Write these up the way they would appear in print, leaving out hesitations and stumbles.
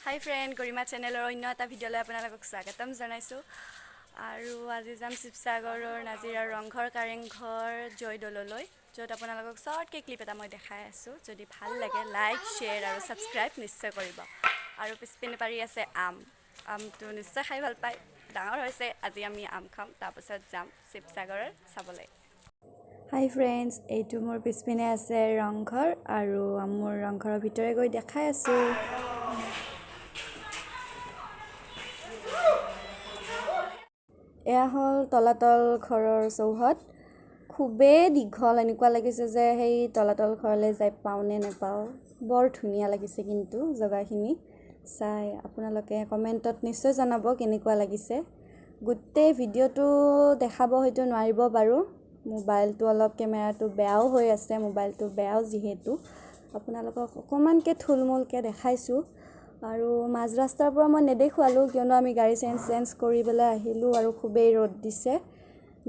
হাই friend, গৰিমা চেনেলৰ অন্য এটা ভিডিঅ'লৈ আপোনালোকক স্বাগতম জনাইছোঁ। আৰু আজি যাম শিৱসাগৰৰ নাজিৰাৰ ৰংঘৰ, কাৰেংঘৰ, জয়দৌললৈ, য'ত আপোনালোকক শ্বৰ্টকৈ ক্লিপ এটা মই দেখাই আছোঁ। যদি ভাল লাগে লাইক, শ্বেয়াৰ আৰু ছাবস্ক্ৰাইব নিশ্চয় কৰিব। আৰু পিছপিনে পাৰি আছে আমটো নিশ্চয় খাই ভাল পায়, ডাঙৰ হৈছে। আজি আমি আম খাম, তাৰপাছত যাম শিৱসাগৰ চাবলৈ। হাই ফ্ৰেণ্ডছ, এইটো মোৰ পিছপিনে আছে ৰংঘৰ, আৰু মোৰ ৰংঘৰৰ ভিতৰে গৈ দেখাই আছোঁ। এয়া হ'ল তলাতল ঘৰৰ চৌহদ। খুবেই দীঘল, এনেকুৱা লাগিছে যে সেই তলাতল ঘৰলৈ যাই পাওঁ নে নাপাওঁ। বৰ ধুনীয়া লাগিছে কিন্তু জেগাখিনি চাই। আপোনালোকে কমেণ্টত নিশ্চয় জনাব কেনেকুৱা লাগিছে। গোটেই ভিডিঅ'টো দেখাব হয়তো নোৱাৰিব বাৰু, মোবাইলটো অলপ কেমেৰাটো বেয়াও হৈ আছে, মোবাইলটো বেয়াও যিহেতু আপোনালোকক অকণমানকৈ থুলমূলকৈ দেখাইছোঁ। আৰু মাজ ৰাস্তাৰ পৰা মই নেদেখুৱালোঁ, কিয়নো আমি গাড়ী চেঞ্জ কৰি পেলাই আহিলোঁ আৰু খুবেই ৰ'দ দিছে,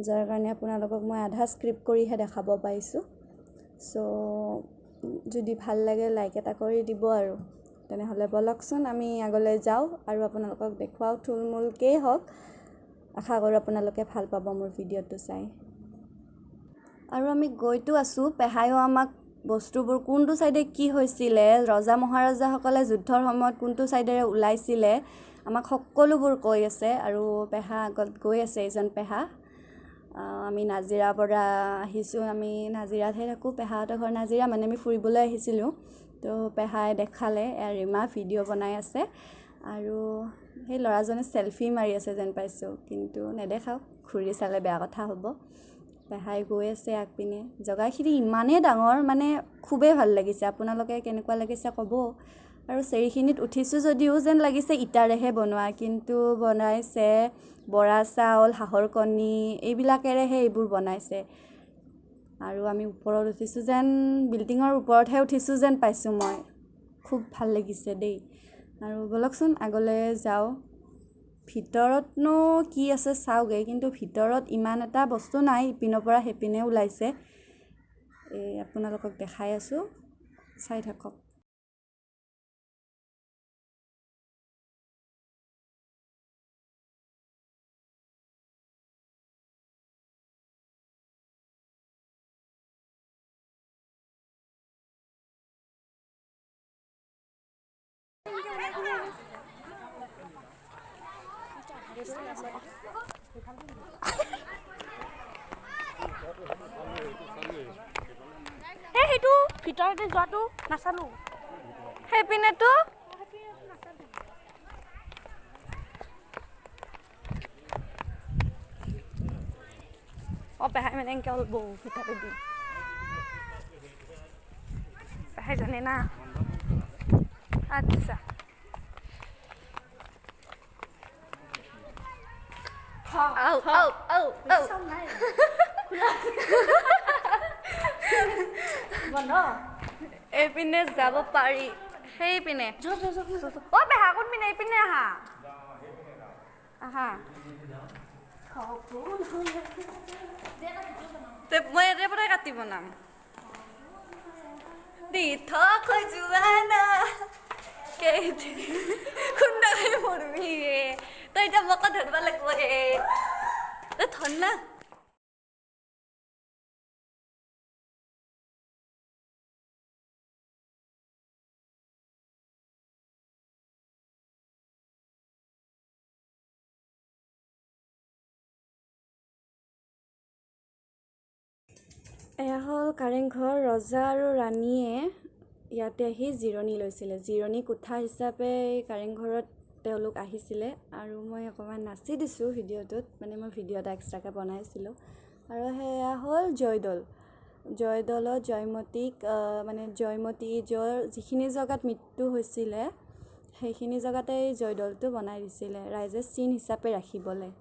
যাৰ কাৰণে আপোনালোকক মই আধা স্ক্ৰিপ্ট কৰিহে দেখাব পাৰিছোঁ। চ' যদি ভাল লাগে লাইক এটা কৰি দিব, আৰু তেনেহ'লে ব'লকচোন আমি আগলৈ যাওঁ আৰু আপোনালোকক দেখুৱাওঁ, থুলমূলকেই হওক। আশা কৰোঁ আপোনালোকে ভাল পাব মোৰ ভিডিঅ'টো চাই। আৰু আমি গৈতো আছোঁ, পেহায়ো আমাক বস্তুবোৰ কোনটো ছাইডে কি হৈছিলে, ৰজা মহাৰজাসকলে যুদ্ধৰ সময়ত কোনটো ছাইডেৰে ওলাইছিলে, আমাক সকলোবোৰ কৈ আছে। আৰু পেহা আগত গৈ আছে, এইজন পেহা। আমি নাজিৰাৰ পৰা আহিছোঁ, আমি নাজিৰাতহে থাকোঁ, পেহাহঁতৰ ঘৰ নাজিৰা, মানে আমি ফুৰিবলৈ আহিছিলোঁ। তো পেহাই দেখালে, ৰীমা ভিডিঅ' বনাই আছে, আৰু সেই ল'ৰাজনে ছেলফি মাৰি আছে যেন পাইছোঁ, কিন্তু নেদেখাওক, ঘূৰি চালে বেয়া কথা হ'ব। পেহাই গৈ আছে আগপিনে। জেগাখিনি ইমানেই ডাঙৰ, মানে খুবেই ভাল লাগিছে। আপোনালোকে কেনেকুৱা লাগিছে ক'ব। আৰু চেৰিখিনিত উঠিছোঁ যদিও যেন লাগিছে ইটাৰেহে বনোৱা, কিন্তু বনাইছে বৰা চাউল, হাঁহৰ কণী এইবিলাকেৰেহে এইবোৰ বনাইছে। আৰু আমি ওপৰত উঠিছোঁ যেন, বিল্ডিঙৰ ওপৰতহে উঠিছোঁ যেন পাইছোঁ মই। খুব ভাল লাগিছে দেই। আৰু ব'লকচোন আগলৈ যাওঁ। ভিতৰতনো কি আছে চাওঁগৈ, কিন্তু ভিতৰত ইমান এটা বস্তু নাই, ইপিনৰ পৰা সেইপিনে ওলাইছে। আপোনালোকক দেখাই আছোঁ, চাই থাকক। সেইটো ভিতৰতে যোৱাটো নাচালোঁ, সেইপিনেতো পেহাই মানে এনেকৈ অলপ বহু ভিতৰতে দি পেহাই জানে না। আচ্ছা, এইপিনে যাব পাৰি, সেইপিনে। অ' পেহা কোনপিনে? এইপিনে আহা, আহা। মই ইয়াতে পৰাই কাটি বনাম। দি থৈ যোৱা না খুন্দাকৈ মৰবি, তই এতিয়া মোকো ধৰিব লাগিব তই ধৰ না। এয়া হ'ল কাৰেংঘৰ। ৰজা আৰু ৰাণীয়ে ইয়াতে আহি জিৰণি লৈছিলে, জিৰণি কোঠা হিচাপে এই কাৰেংঘৰত তেওঁলোক আহিছিলে। আৰু মই অকণমান নাচি দিছোঁ ভিডিঅ'টোত, মানে মই ভিডিঅ' এটা এক্সট্ৰাকৈ বনাইছিলোঁ। আৰু সেয়া হ'ল জয়দৌল। জয়দৌলত জয়মতীক, মানে জয়মতীজৰ যিখিনি জেগাত মৃত্যু হৈছিলে সেইখিনি জেগাতে এই জয়দৌলটো বনাই দিছিলে ৰাইজে চিন হিচাপে ৰাখিবলৈ।